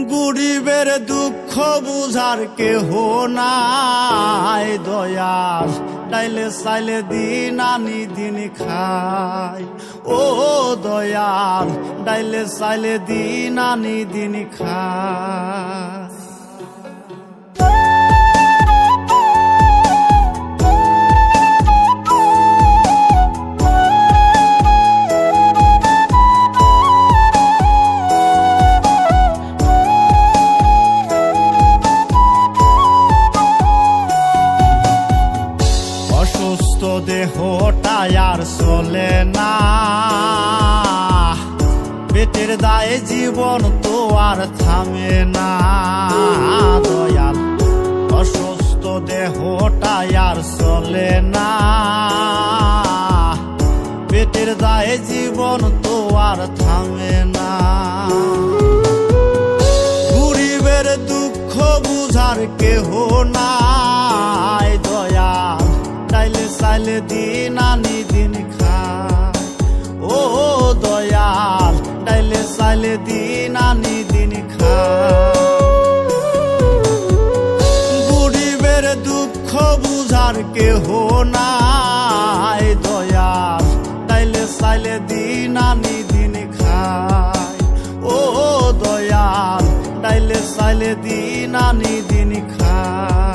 গরিবের দুঃখ বুঝার কেহ নাই দয়াল, ডাইলে চাইলে দিন আনি দিন খায়। ও দয়াল, ডাইলে চাইলে দিন আনি দিন খায়। অসুস্থ দেহটা আর চলে না, পেটের দায়ে জীবন তো আর থামে না দয়াল। অসুস্থ দেহটা আর চলে না, পেটের দায়ে জীবন তো আর থামে না। গরিবের দুঃখ বুঝার কেহ নাই দয়াল, ডাইলে চাইলে দিন আনি দিন খায়। ও দয়াল, ডাইলে চাইলে দিন আনি দিন খায়। গরিবের দুঃখ বুঝার কেহ নাই দয়াল, ডাইলে চাইলে দিন আনি দিন খায়। ও দয়াল, ডাইলে চাইলে দিন আনি দিন খায়।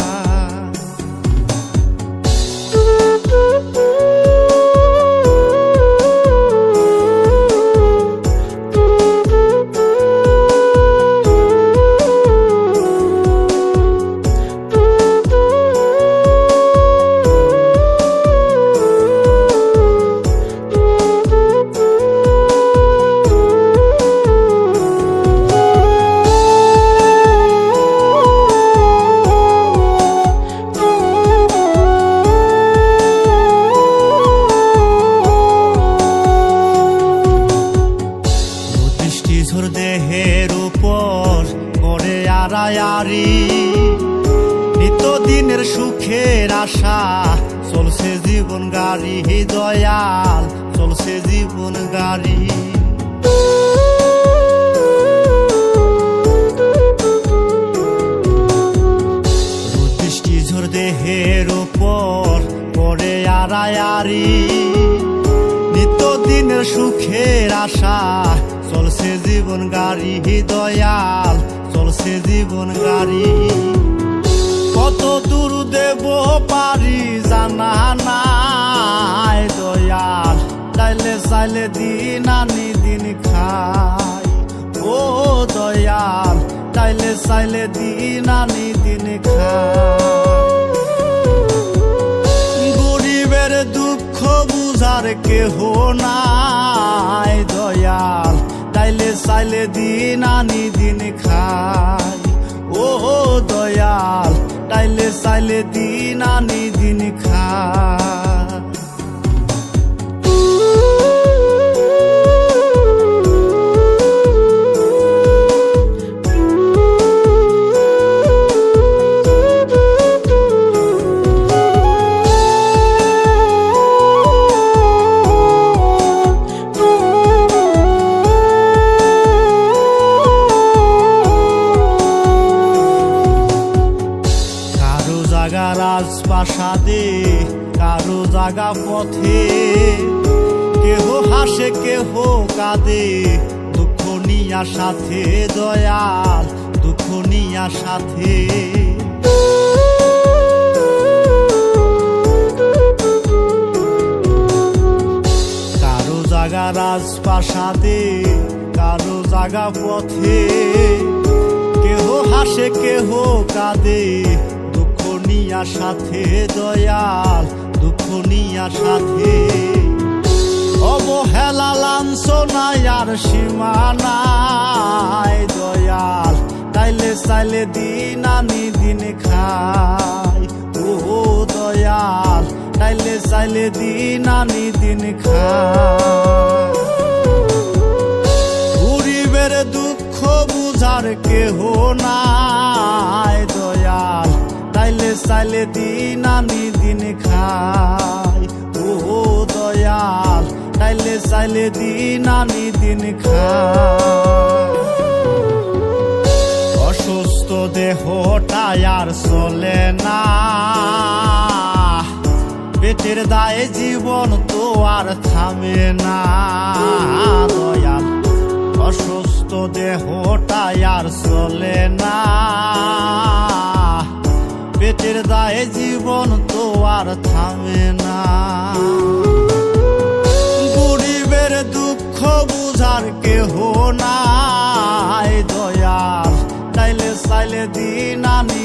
দেহের উপর করে আড়ায়ারি, নিত্যদিনের সুখের আশা চলছে জীবন গাড়ি দয়াল, চলছে জীবন গাড়ি। বৃষ্টি ঝড় দেহের উপর করে আড়ায়ারি, নিত্যদিনের সুখের আশা চলছে জীবন গাড়ি দয়াল, চলছে জীবন গাড়ি। কত দূর দেব পারি জানা নাই দয়াল, ডাইলে চাইলে দিন আনি দিন খায়। ও দয়াল, ডাইলে চাইলে দিন আনি দিন খায়। গরিবের দুঃখ বুঝার কেহ নাই দয়াল, ডাইলে চাইলে দিন আনি দিন খায়। ও দয়াল, ডাইলে চাইলে দিন আনি দিন খায়। রাজপ্রাসাদে কারো জাগা পথে, কেহ হাসে কেহ কাঁদে দুঃখ নিয়া সাথে দয়াল, দুঃখ নিয়া সাথে। কারো জাগা রাজপ্রাসাদে কারো জাগা পথে, কেহ হাসে কেহ কাঁদে নিয়া সাথে দয়াল, দুঃখ নিয়া সাথে। অবহেলা লাঞ্ছনায় আর সীমানায় দয়াল, ডাইলে চাইলে দিন আনি দিন খায়। ও দয়াল, ডাইলে চাইলে দিন আনি দিন খায়। গরিবের দুঃখ বুঝার কেহ নাই দয়াল, ডাইলে চাইলে দিন আনি দিন খায়। ও দয়াল, ডাইলে চাইলে দিন আনি দিন খায়। অসুস্থ দেহটা আর চলে না, পেটের দায়ে জীবন তো আর থামে না দয়াল। অসুস্থ দেহটা আর চলে না, পেটের দায়ে জীবন তো আর থামে না। গরিবের দুঃখ বুঝার কেহ নাই দয়াল, চাইলে দিন আনি